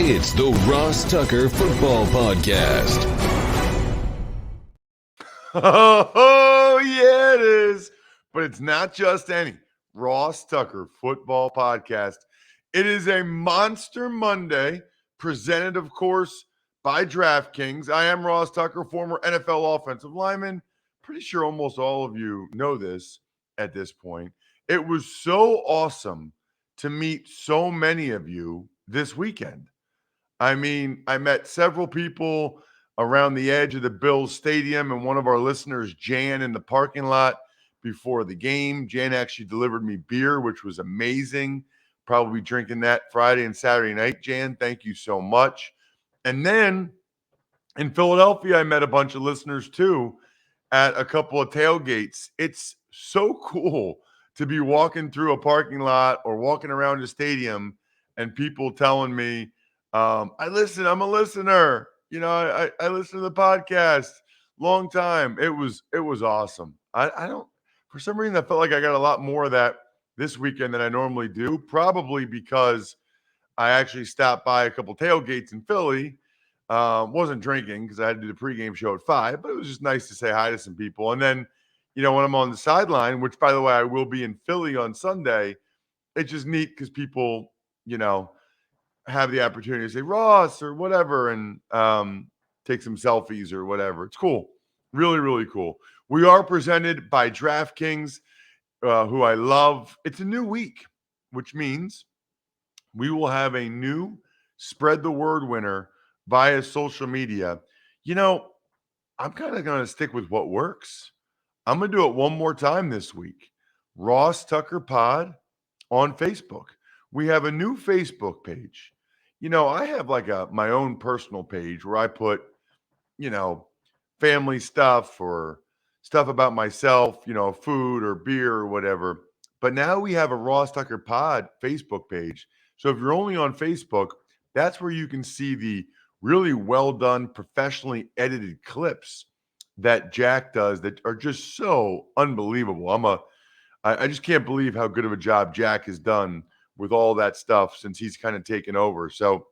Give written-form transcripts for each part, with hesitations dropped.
It's the Ross Tucker Football Podcast. Oh, yeah, it is. But it's not just any Ross Tucker Football Podcast. It is a Monster Monday, presented, of course, by DraftKings. I am Ross Tucker, former NFL offensive lineman. Pretty sure almost all of you know this at this point. It was so awesome to meet so many of you this weekend. I mean, I met several people around the edge of the Bills Stadium, and one of our listeners, Jan, in the parking lot before the game. Jan actually delivered me beer, which was amazing. Probably drinking that Friday and Saturday night, Jan. Thank you so much. And then in Philadelphia, I met a bunch of listeners too at a couple of tailgates. It's so cool to be walking through a parking lot or walking around the stadium and people telling me, I'm a listener. You know, I listen to the podcast. Long time. It was awesome. I don't, for some reason, I felt like I got a lot more of that this weekend than I normally do, probably because I actually stopped by a couple tailgates in Philly. Wasn't drinking because I had to do the pregame show at 5, but it was just nice to say hi to some people. And then, you know, when I'm on the sideline, which, by the way, I will be in Philly on Sunday, it's just neat because people, you know, have the opportunity to say Ross or whatever and take some selfies or whatever. It's cool. Really, really cool. We are presented by DraftKings, who I love. It's a new week, which means we will have a new spread the word winner via social media. You know, I'm kind of going to stick with what works. I'm going to do it one more time this week. Ross Tucker Pod on Facebook. We have a new Facebook page. You know, I have like my own personal page where I put, you know, family stuff or stuff about myself, you know, food or beer or whatever. But now we have a Ross Tucker Pod Facebook page. So if you're only on Facebook, that's where you can see the really well done, professionally edited clips that Jack does that are just so unbelievable. I just can't believe how good of a job Jack has done with all that stuff since he's kind of taken over. So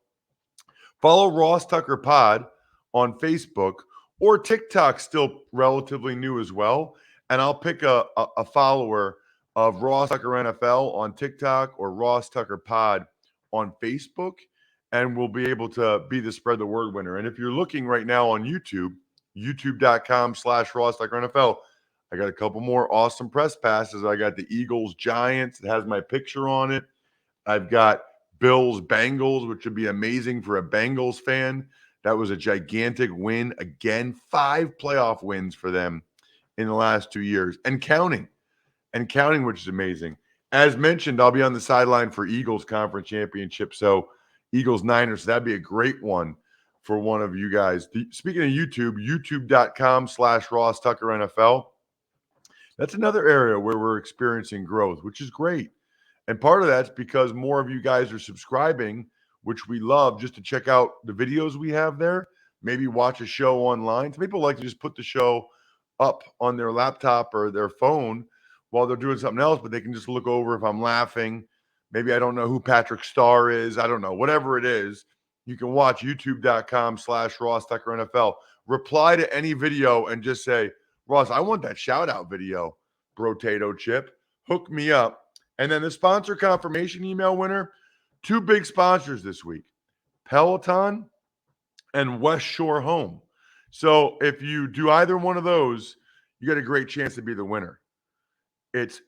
follow Ross Tucker Pod on Facebook, or TikTok, still relatively new as well. And I'll pick a follower of Ross Tucker NFL on TikTok or Ross Tucker Pod on Facebook, and we'll be able to be the spread the word winner. And if you're looking right now on YouTube, youtube.com/Ross Tucker NFL, I got a couple more awesome press passes. I got the Eagles Giants. It has my picture on it. I've got Bills Bengals, which would be amazing for a Bengals fan. That was a gigantic win. Again, 5 playoff wins for them in the last 2 years and counting, which is amazing. As mentioned, I'll be on the sideline for Eagles Conference Championship. So Eagles Niners, that'd be a great one for one of you guys. Speaking of YouTube, youtube.com/Ross Tucker NFL. That's another area where we're experiencing growth, which is great. And part of that's because more of you guys are subscribing, which we love, just to check out the videos we have there, maybe watch a show online. Some people like to just put the show up on their laptop or their phone while they're doing something else, but they can just look over if I'm laughing. Maybe I don't know who Patrick Starr is. I don't know. Whatever it is, you can watch youtube.com/Ross Tucker NFL. Reply to any video and just say, Ross, I want that shout-out video, Brotato Chip. Hook me up. And then the sponsor confirmation email winner, 2 big sponsors this week, Peloton and West Shore Home. So if you do either one of those, you got a great chance to be the winner. It's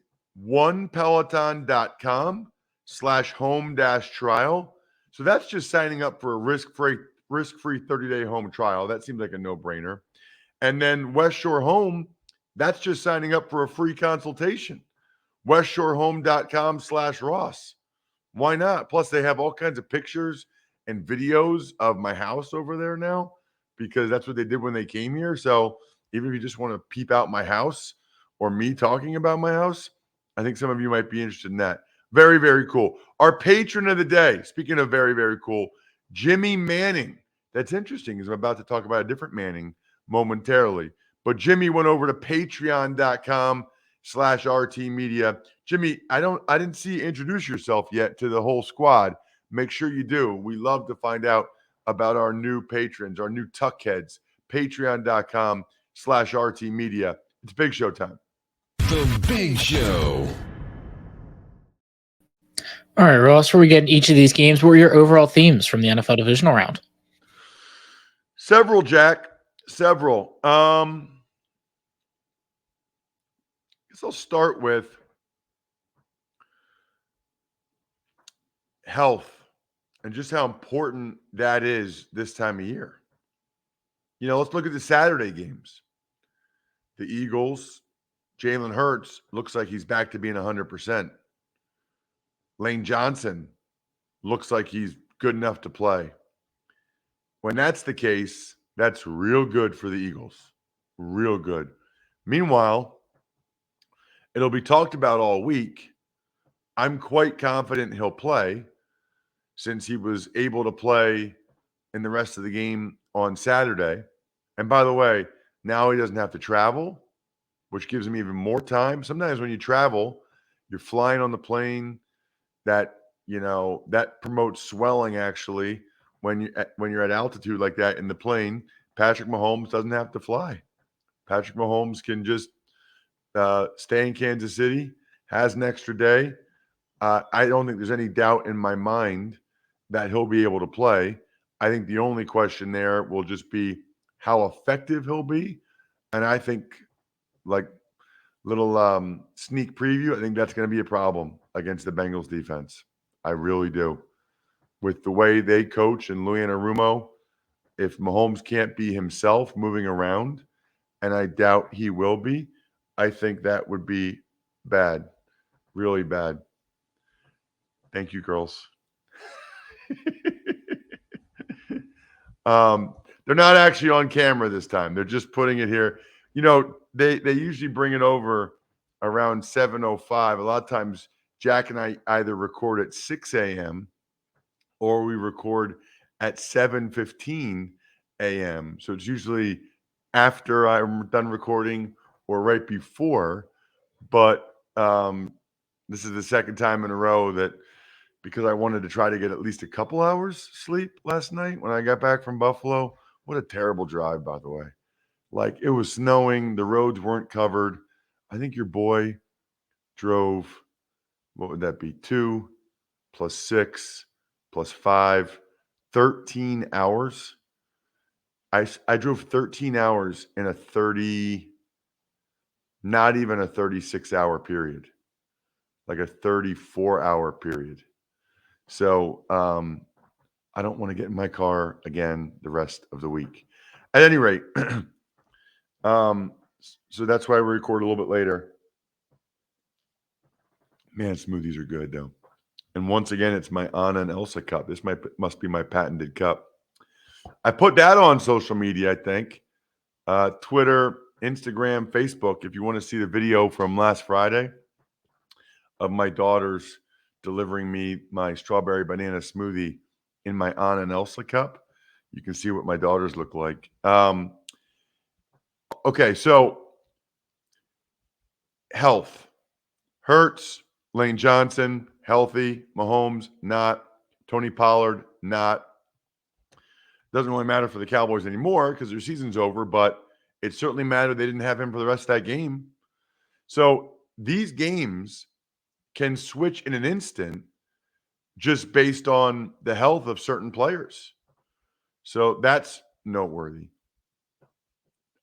onepeloton.com/home-trial. So that's just signing up for a risk-free 30-day home trial. That seems like a no-brainer. And then West Shore Home, that's just signing up for a free consultation. westshorehome.com/Ross. Why not? Plus, they have all kinds of pictures and videos of my house over there now because that's what they did when they came here. So even if you just want to peep out my house or me talking about my house, I think some of you might be interested in that. Very, very cool. Our patron of the day, speaking of very, very cool, Jimmy Manning. That's interesting because I'm about to talk about a different Manning momentarily. But Jimmy went over to patreon.com/RT Media. Jimmy, I didn't see you introduce yourself yet to the whole squad. make sure you do. We love to find out about our new patrons, our new tuckheads, patreon.com/RT Media. It's Big Show time. The Big Show. All right, Ross, before we get into each of these games, what were your overall themes from the NFL Divisional round? Several, Jack. Several. I guess I'll start with health and just how important that is this time of year. Let's look at the Saturday games. The Eagles, Jalen Hurts looks like he's back to being 100%. Lane Johnson looks like he's good enough to play. When that's the case, that's real good for the Eagles. Real good. Meanwhile, it'll be talked about all week. I'm quite confident he'll play since he was able to play in the rest of the game on Saturday. And by the way, now he doesn't have to travel, which gives him even more time. Sometimes when you travel, you're flying on the plane, that promotes swelling actually when you're at altitude like that in the plane. Patrick Mahomes doesn't have to fly. Patrick Mahomes can just stay in Kansas City, has an extra day. I don't think there's any doubt in my mind that he'll be able to play. I think the only question there will just be how effective he'll be. And I think, like, little sneak preview, I think that's going to be a problem against the Bengals defense. I really do. With the way they coach and Louis Anarumo, if Mahomes can't be himself moving around, and I doubt he will be, I think that would be bad. Really bad. Thank you, girls. They're not actually on camera this time. They're just putting it here. They usually bring it over around 7:05. A lot of times Jack and I either record at 6 a.m. or we record at 7:15 a.m. So it's usually after I'm done recording or right before. But this is the second time in a row that, because I wanted to try to get at least a couple hours sleep last night when I got back from Buffalo. What a terrible drive, by the way. Like, it was snowing. The roads weren't covered. I think your boy drove, what would that be? 2 plus 6 plus 5, 13 hours. I drove 13 hours in not even a 36-hour period, like a 34-hour period. So I don't want to get in my car again the rest of the week. At any rate, so that's why we record a little bit later. Man, smoothies are good, though. And once again, it's my Anna and Elsa cup. This must be my patented cup. I put that on social media, I think. Twitter, Instagram, Facebook, if you want to see the video from last Friday of my daughters delivering me my strawberry banana smoothie in my Anna and Elsa cup, you can see what my daughters look like. Okay, so health. Hurts, Lane Johnson, healthy. Mahomes, not. Tony Pollard, not. Doesn't really matter for the Cowboys anymore because their season's over, but it certainly mattered they didn't have him for the rest of that game. So these games can switch in an instant just based on the health of certain players. So that's noteworthy.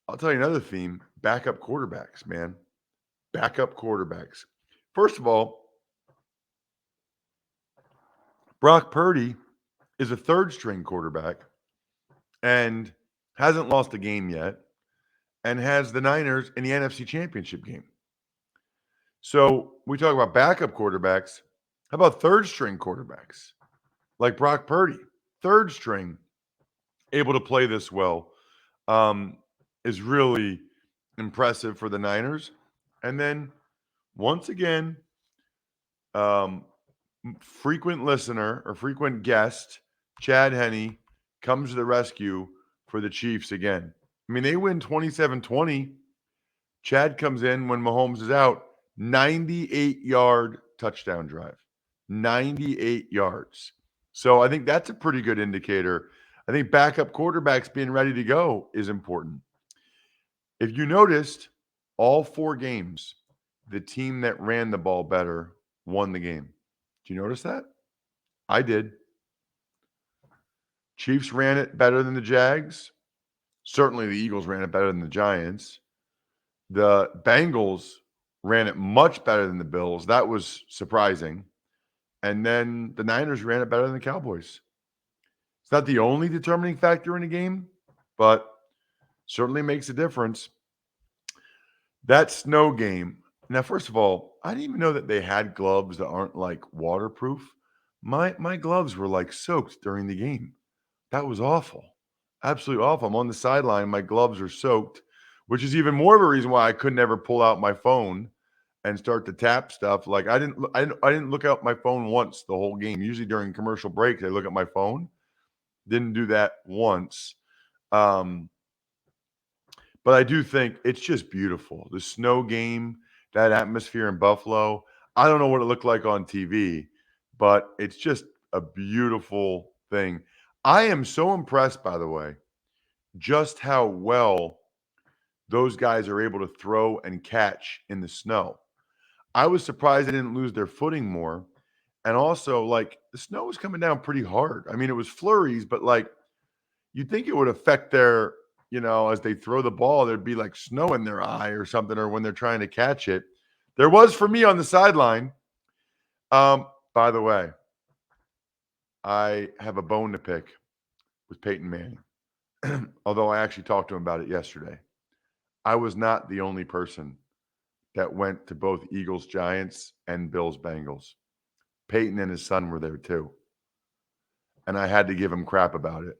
I'll tell you another theme: backup quarterbacks, man. Backup quarterbacks. First of all, Brock Purdy is a third-string quarterback and hasn't lost a game yet and has the Niners in the NFC Championship game. So we talk about backup quarterbacks. How about third-string quarterbacks like Brock Purdy? Third string, able to play this well, is really impressive for the Niners. And then, once again, frequent listener or frequent guest, Chad Henne, comes to the rescue for the Chiefs again. I mean, they win 27-20. Chad comes in when Mahomes is out, 98-yard touchdown drive. 98 yards. So I think that's a pretty good indicator. I think backup quarterbacks being ready to go is important. If you noticed, all 4 games, the team that ran the ball better won the game. Do you notice that? I did. Chiefs ran it better than the Jags. Certainly the Eagles ran it better than the Giants. The Bengals ran it much better than the Bills. That was surprising. And then the Niners ran it better than the Cowboys. It's not the only determining factor in a game, but certainly makes a difference. That snow game. Now, first of all, I didn't even know that they had gloves that aren't like waterproof. My gloves were like soaked during the game. That was awful. Absolutely awful. I'm on the sideline. My gloves are soaked, which is even more of a reason why I could never pull out my phone and start to tap stuff. Like I didn't look out my phone once the whole game. Usually during commercial breaks, I look at my phone. Didn't do that once. But I do think it's just beautiful. The snow game, that atmosphere in Buffalo. I don't know what it looked like on TV, but it's just a beautiful thing. I am so impressed, by the way, just how well those guys are able to throw and catch in the snow. I was surprised they didn't lose their footing more. And also, like, the snow was coming down pretty hard. I mean, it was flurries, but like, you'd think it would affect their, as they throw the ball, there'd be like snow in their eye or something, or when they're trying to catch it. There was for me on the sideline. By the way, I have a bone to pick with Peyton Manning, although I actually talked to him about it yesterday. I was not the only person that went to both Eagles Giants and Bills Bengals. Peyton and his son were there too. And I had to give him crap about it.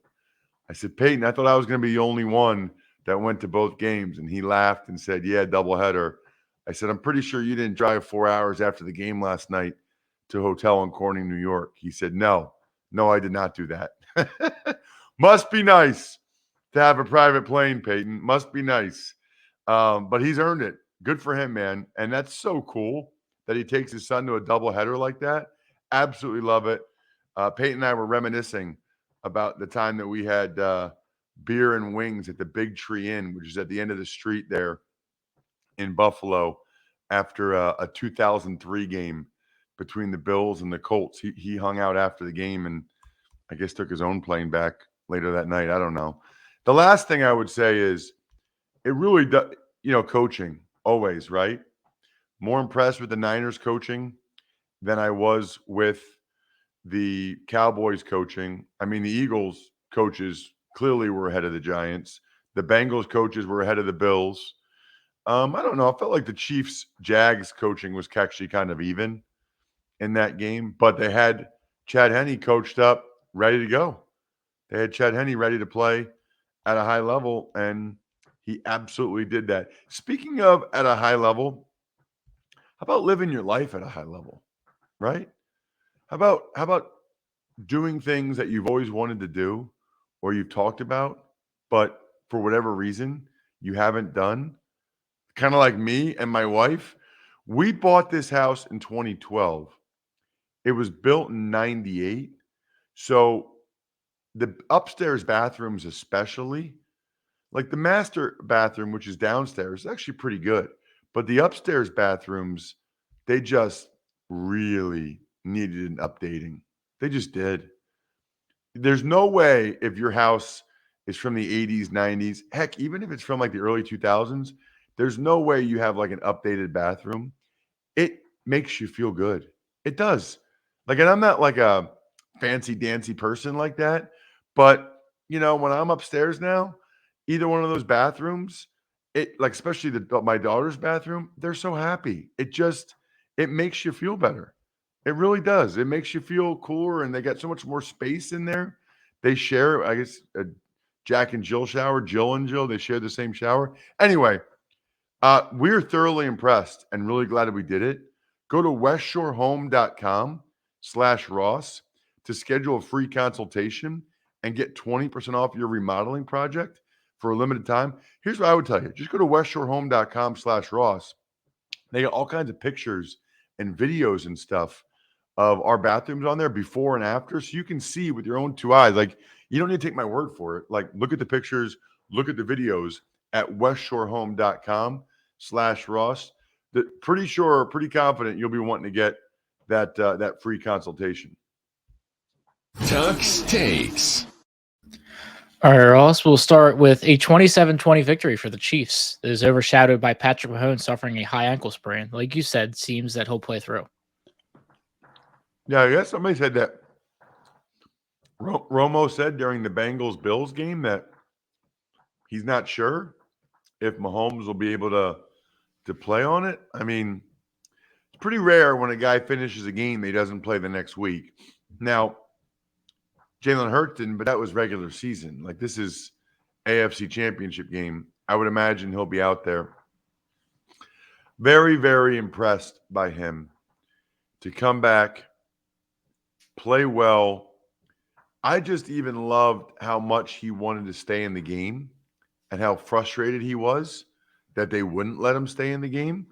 I said, Peyton, I thought I was going to be the only one that went to both games. And he laughed and said, yeah, doubleheader. I said, I'm pretty sure you didn't drive 4 hours after the game last night to a hotel in Corning, New York. He said, no, I did not do that. Must be nice to have a private plane, Peyton. Must be nice. But he's earned it. Good for him, man. And that's so cool that he takes his son to a doubleheader like that. Absolutely love it. Peyton and I were reminiscing about the time that we had beer and wings at the Big Tree Inn, which is at the end of the street there in Buffalo, after a 2003 game between the Bills and the Colts. He hung out after the game and I guess took his own plane back later that night. I don't know. The last thing I would say is it really does, coaching always, right? More impressed with the Niners coaching than I was with the Cowboys coaching. I mean, the Eagles coaches clearly were ahead of the Giants. The Bengals coaches were ahead of the Bills. I don't know. I felt like the Chiefs Jags coaching was actually kind of even in that game, but they had Chad Henne coached up, ready to go. They had Chad Henne ready to play at a high level, and he absolutely did that. Speaking of at a high level, how about living your life at a high level, right? How about doing things that you've always wanted to do or you've talked about, but for whatever reason you haven't done? Kind of like me and my wife. We bought this house in 2012. It was built in 98. So the upstairs bathrooms, especially, like the master bathroom, which is downstairs, is actually pretty good. But the upstairs bathrooms, they just really needed an updating. They just did. There's no way if your house is from the 80s, 90s, heck, even if it's from like the early 2000s, there's no way you have like an updated bathroom. It makes you feel good. It does. Like, and I'm not like a fancy dancy person like that, but when I'm upstairs now, either one of those bathrooms, it like especially my daughter's bathroom, they're so happy. It makes you feel better. It really does. It makes you feel cooler, and they got so much more space in there. They share, I guess, a Jack and Jill shower. Jill and Jill, they share the same shower. Anyway, we're thoroughly impressed and really glad that we did it. Go to westshorehome.com/Ross to schedule a free consultation and get 20% off your remodeling project for a limited time. Here's what I would tell you. Just go to westshorehome.com/Ross. They got all kinds of pictures and videos and stuff of our bathrooms on there before and after, so you can see with your own two eyes. Like, you don't need to take my word for it. Like, look at the pictures, look at the videos at westshorehome.com/Ross. Pretty confident you'll be wanting to get that free consultation. Tuck's Takes. All right, Ross, we'll start with a 27-20 victory for the Chiefs. It is overshadowed by Patrick Mahomes suffering a high ankle sprain. Like you said, seems that he'll play through. Yeah, I guess somebody said that. Romo said during the Bengals-Bills game that he's not sure if Mahomes will be able to play on it. I mean, it's pretty rare when a guy finishes a game that he doesn't play the next week. Now, Jalen Hurts didn't, but that was regular season. Like, this is AFC Championship game. I would imagine he'll be out there. Very, very impressed by him to come back, play well. I just even loved how much he wanted to stay in the game and how frustrated he was that they wouldn't let him stay in the game,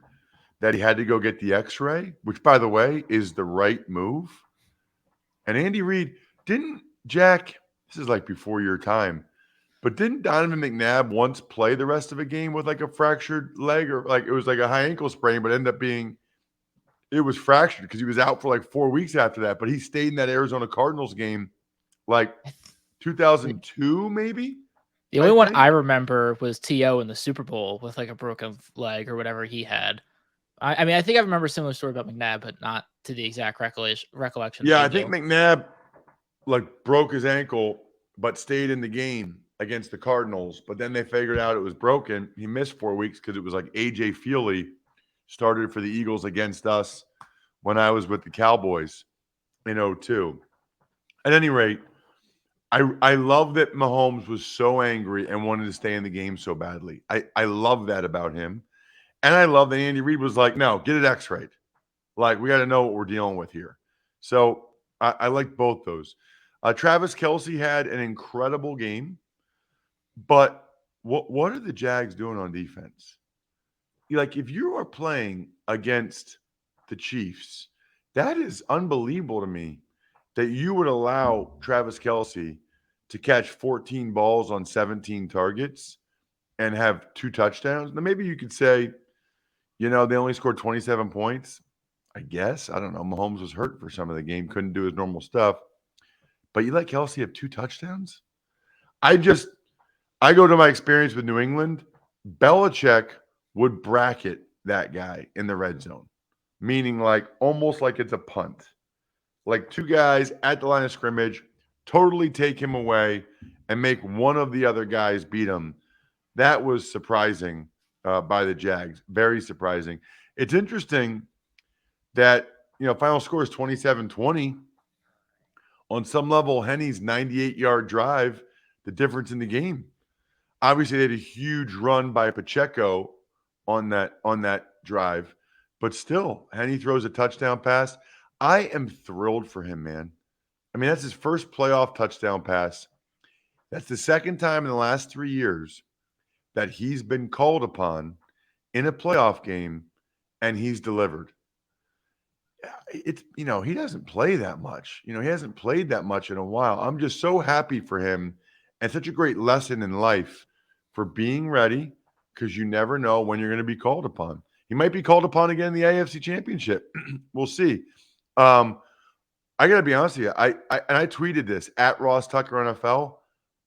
that he had to go get the x-ray, which, by the way, is the right move. And Andy Reid didn't, Jack, this is like before your time, but didn't Donovan McNabb once play the rest of a game with like a fractured leg, or like it was like a high ankle sprain, but ended up being, it was fractured because he was out for like 4 weeks after that. But he stayed in that Arizona Cardinals game like 2002, maybe? The only one I remember was T.O. in the Super Bowl with like a broken leg or whatever he had. I mean, I think I remember a similar story about McNabb, but not to the exact recollection. Yeah, I think McNabb like broke his ankle, but stayed in the game against the Cardinals. But then they figured out it was broken. He missed 4 weeks because it was like A.J. Feely started for the Eagles against us when I was with the Cowboys in 2002. At any rate, I love that Mahomes was so angry and wanted to stay in the game so badly. I love that about him. And I love that Andy Reid was like, no, get it x-rayed. Like, we got to know what we're dealing with here. So I like both those. Travis Kelce had an incredible game. But what are the Jags doing on defense? Like, if you are playing against the Chiefs, that is unbelievable to me that you would allow Travis Kelce to catch 14 balls on 17 targets and have 2 touchdowns. Now, maybe you could say, they only scored 27 points. I guess. I don't know. Mahomes was hurt for some of the game, couldn't do his normal stuff. But you let Kelce have 2 touchdowns? I go to my experience with New England. Belichick would bracket that guy in the red zone, meaning like almost like it's a punt. Like 2 guys at the line of scrimmage, totally take him away and make one of the other guys beat him. That was surprising by the Jags. Very surprising. It's interesting that, final score is 27-20. On some level, Henny's 98-yard drive, the difference in the game. Obviously, they had a huge run by Pacheco on that drive, but still, Henny throws a touchdown pass. I am thrilled for him, man. I mean, that's his first playoff touchdown pass. That's the second time in the last 3 years that he's been called upon in a playoff game and he's delivered. It's, he doesn't play that much. He hasn't played that much in a while. I'm just so happy for him, and such a great lesson in life for being ready, because you never know when you're going to be called upon. He might be called upon again in the AFC Championship. We'll see. I got to be honest with you. I tweeted this at Ross Tucker NFL.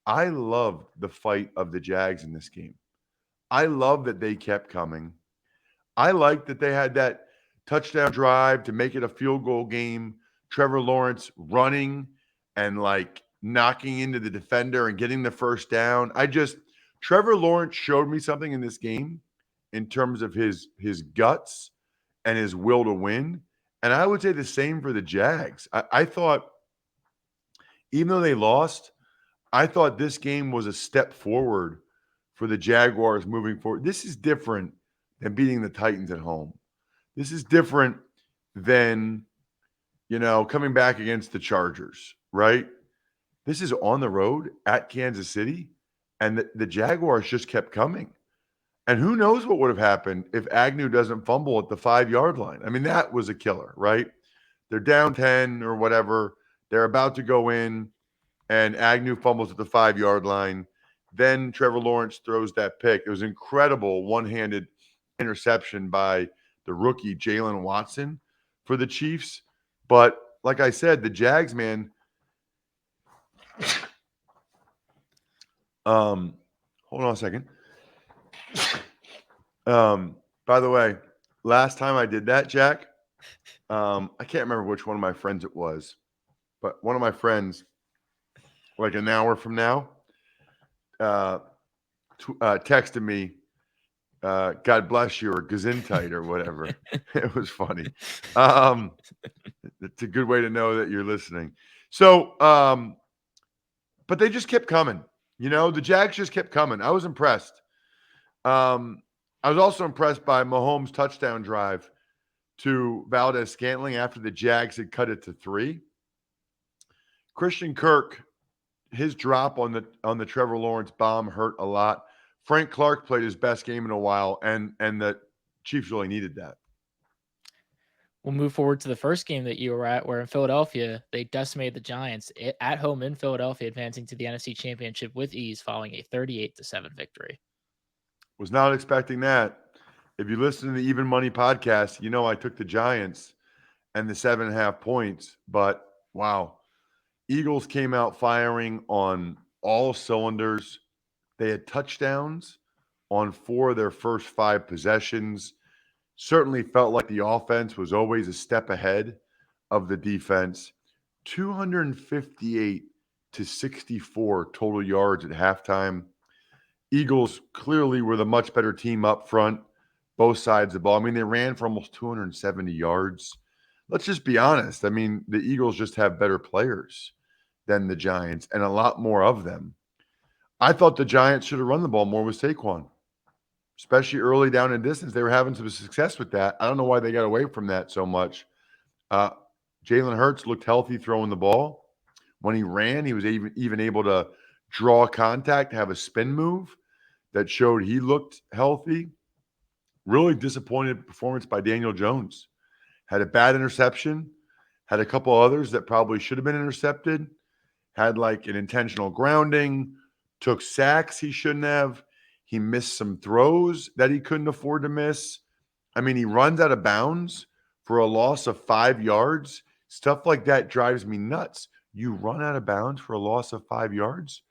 I loved the fight of the Jags in this game. I love that they kept coming. I liked that they had that touchdown drive to make it a field goal game. Trevor Lawrence running and like knocking into the defender and getting the first down. Trevor Lawrence showed me something in this game in terms of his guts and his will to win. And I would say the same for the Jags. I thought, even though they lost, I thought this game was a step forward for the Jaguars moving forward. This is different than beating the Titans at home. This is different than, coming back against the Chargers, right? This is on the road at Kansas City, and the Jaguars just kept coming. And who knows what would have happened if Agnew doesn't fumble at the 5-yard line. I mean, that was a killer, right? They're down 10 or whatever. They're about to go in, and Agnew fumbles at the 5-yard line. Then Trevor Lawrence throws that pick. It was incredible one-handed interception by the rookie Jalen Watson for the Chiefs. But like I said, the Jags, man. Hold on a second. By the way, last time I did that, Jack, I can't remember which one of my friends it was, but one of my friends, like an hour from now, texted me, God bless you, or Gesundheit or whatever. It was funny. It's a good way to know that you're listening. So, but they just kept coming. The Jags just kept coming. I was impressed. I was also impressed by Mahomes' touchdown drive to Valdez-Scantling after the Jags had cut it to 3. Christian Kirk, his drop on the Trevor Lawrence bomb hurt a lot. Frank Clark played his best game in a while, and the Chiefs really needed that. We'll move forward to the first game that you were at, where in Philadelphia, they decimated the Giants at home in Philadelphia, advancing to the NFC Championship with ease following a 38-7 victory. Was not expecting that. If you listen to the Even Money podcast, I took the Giants and the 7.5 points, but wow. Eagles came out firing on all cylinders. They had touchdowns on 4 of their first 5 possessions. Certainly felt like the offense was always a step ahead of the defense. 258 to 64 total yards at halftime. Eagles clearly were the much better team up front, both sides of the ball. I mean, they ran for almost 270 yards. Let's just be honest. I mean, the Eagles just have better players than the Giants and a lot more of them. I thought the Giants should have run the ball more with Saquon, especially early down in distance. They were having some success with that. I don't know why they got away from that so much. Jalen Hurts looked healthy throwing the ball. When he ran, he was even able to draw contact, have a spin move that showed he looked healthy. Really disappointed performance by Daniel Jones. Had a bad interception, had a couple others that probably should have been intercepted, had like an intentional grounding, took sacks he shouldn't have. He missed some throws that he couldn't afford to miss. I mean, he runs out of bounds for a loss of 5 yards. Stuff like that drives me nuts. You run out of bounds for a loss of 5 yards?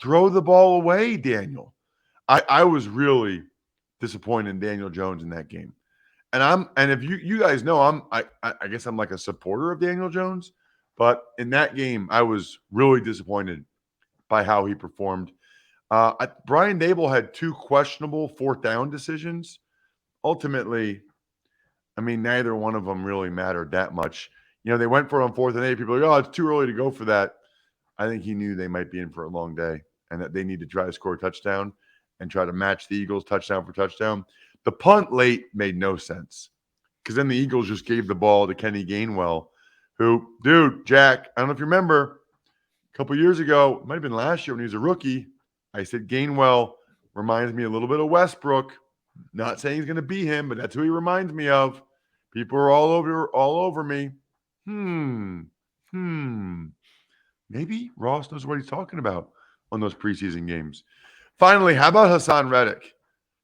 Throw the ball away, Daniel. I was really disappointed in Daniel Jones in that game. And if you guys know, I guess I'm like a supporter of Daniel Jones, but in that game, I was really disappointed by how he performed. Brian Dable had 2 questionable 4th down decisions. Ultimately, I mean, neither one of them really mattered that much. They went for it on 4th and 8. People are like, oh, it's too early to go for that. I think he knew they might be in for a long day and that they need to try to score a touchdown and try to match the Eagles touchdown for touchdown. The punt late made no sense because then the Eagles just gave the ball to Kenny Gainwell, who, Jack, I don't know if you remember, a couple years ago, it might have been last year when he was a rookie, I said Gainwell reminds me a little bit of Westbrook. Not saying he's going to be him, but that's who he reminds me of. People are all over me. Maybe Ross knows what he's talking about on those preseason games. Finally, how about Hassan Reddick?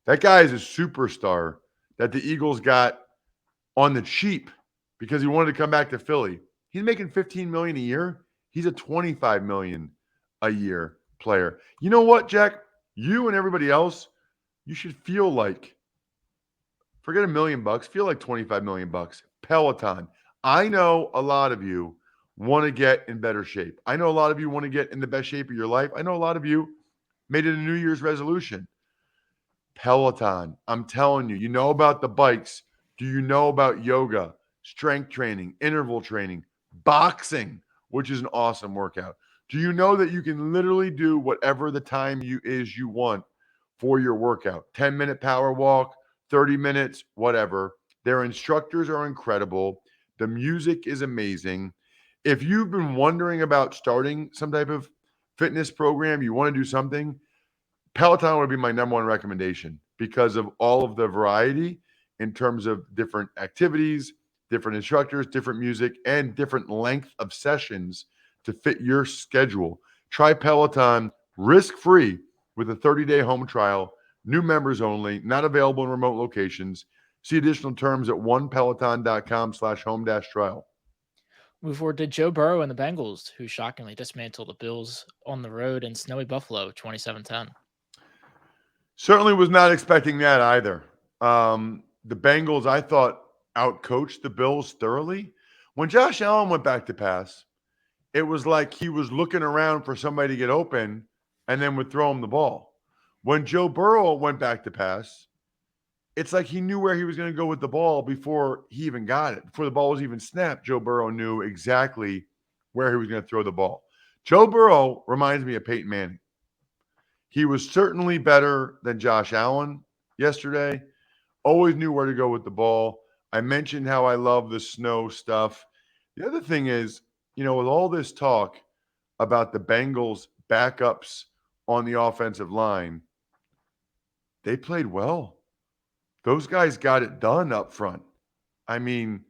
That guy is a superstar that the Eagles got on the cheap because he wanted to come back to Philly. He's making $15 million a year. He's a $25 million a year player. You know what, Jack? You and everybody else, you should feel like, forget $1 million, feel like $25 million. Peloton. I know a lot of you want to get in better shape. I know a lot of you want to get in the best shape of your life. I know a lot of you made it a New Year's resolution. Peloton. I'm telling you, you know about the bikes. Do you know about yoga, strength training, interval training, boxing, which is an awesome workout? Do you know that you can literally do whatever the time you want for your workout? 10-minute power walk, 30 minutes, whatever. Their instructors are incredible. The music is amazing. If you've been wondering about starting some type of fitness program, you want to do something, Peloton would be my number one recommendation because of all of the variety in terms of different activities, different instructors, different music, and different length of sessions to fit your schedule. Try Peloton risk-free with a 30-day home trial, new members only, not available in remote locations. See additional terms at onepeloton.com/home-trial. Move forward to Joe Burrow and the Bengals, who shockingly dismantled the Bills on the road in snowy Buffalo, 27-10. Certainly was not expecting that either. The Bengals, I thought, outcoached the Bills thoroughly. When Josh Allen went back to pass, it was like he was looking around for somebody to get open and then would throw him the ball. When Joe Burrow went back to pass, it's like he knew where he was going to go with the ball before he even got it. Before the ball was even snapped, Joe Burrow knew exactly where he was going to throw the ball. Joe Burrow reminds me of Peyton Manning. He was certainly better than Josh Allen yesterday. Always knew where to go with the ball. I mentioned how I love the snow stuff. The other thing is, with all this talk about the Bengals backups on the offensive line, they played well. Those guys got it done up front. I mean,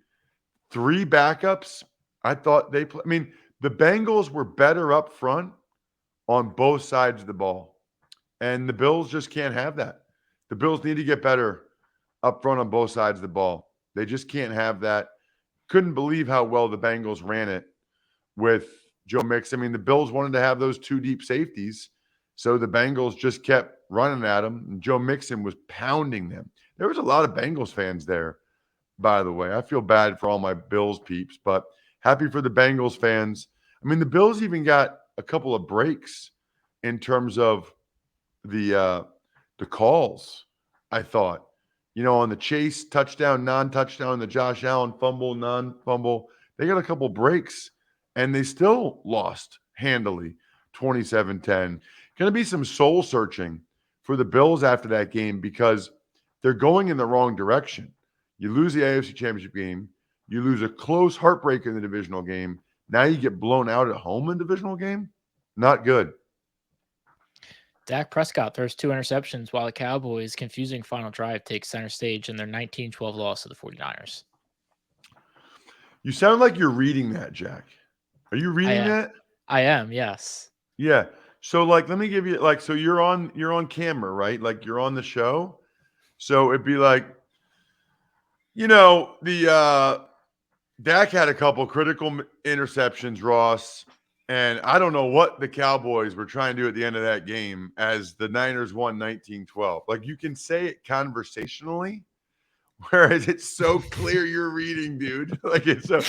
3 backups. I thought the Bengals were better up front on both sides of the ball. And the Bills just can't have that. The Bills need to get better up front on both sides of the ball. They just can't have that. Couldn't believe how well the Bengals ran it with Joe Mixon. The Bills wanted to have those 2 deep safeties, so the Bengals just kept running at them, and Joe Mixon was pounding them. There was a lot of Bengals fans there, by the way. I feel bad for all my Bills peeps, but happy for the Bengals fans. The Bills even got a couple of breaks in terms of the calls, I thought. On the Chase touchdown, non-touchdown, the Josh Allen fumble, non-fumble, they got a couple breaks, and they still lost handily, 27-10. Going to be some soul-searching for the Bills after that game because they're going in the wrong direction. You lose the AFC Championship game. You lose a close heartbreak in the divisional game. Now you get blown out at home in the divisional game. Not good. Dak Prescott throws 2 interceptions while the Cowboys' confusing final drive takes center stage in their 19-12 loss to the 49ers. You sound like you're reading that, Jack. Are you reading that? I am, yes. Yeah. So let me give you so you're on camera, right? Like you're on the show. So it'd be like, the Dak had a couple critical interceptions, Ross. And I don't know what the Cowboys were trying to do at the end of that game as the Niners won 19-12. Like you can say it conversationally, whereas it's so clear you're reading, dude. Like it's so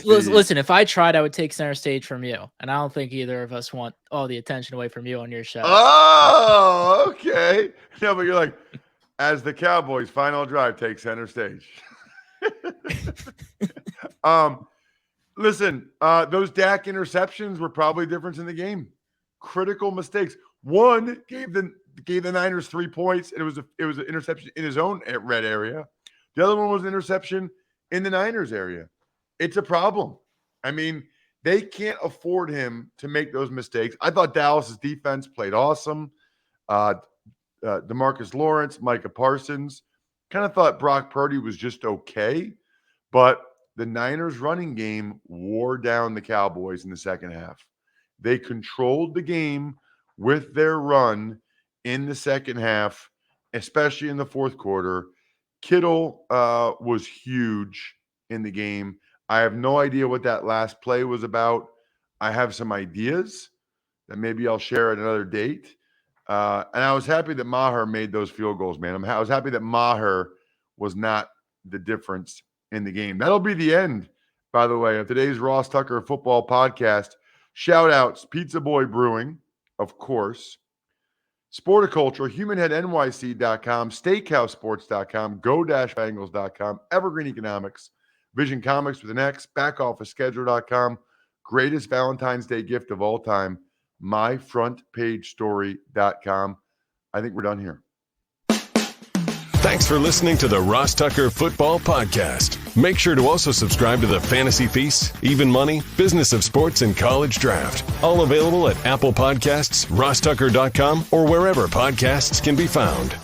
listen, if I tried, I would take center stage from you. And I don't think either of us want all the attention away from you on your show. Oh, okay. No, but you're like, as the Cowboys' final drive takes center stage. Listen, those Dak interceptions were probably the difference in the game. Critical mistakes. One gave the Niners 3 points. It was an interception in his own red area. The other one was an interception in the Niners area. It's a problem. They can't afford him to make those mistakes. I thought Dallas's defense played awesome. DeMarcus Lawrence, Micah Parsons. Kind of thought Brock Purdy was just okay, but the Niners running game wore down the Cowboys in the second half. They controlled the game with their run in the second half, especially in the fourth quarter. Kittle was huge in the game. I have no idea what that last play was about. I have some ideas that maybe I'll share at another date. And I was happy that Maher made those field goals, man. I was happy that Maher was not the difference in the game. That'll be the end, by the way, of today's Ross Tucker Football Podcast. Shout outs, Pizza Boy Brewing, of course, Sporticulture, HumanHeadNYC.com, SteakhouseSports.com, Go-Bengals.com, Evergreen Economics, Vision Comics with an X, BackOfficeSchedule.com, greatest Valentine's Day gift of all time, MyFrontPageStory.com. I think we're done here. Thanks for listening to the Ross Tucker Football Podcast. Make sure to also subscribe to the Fantasy Feast, Even Money, Business of Sports, and College Draft. All available at Apple Podcasts, RossTucker.com, or wherever podcasts can be found.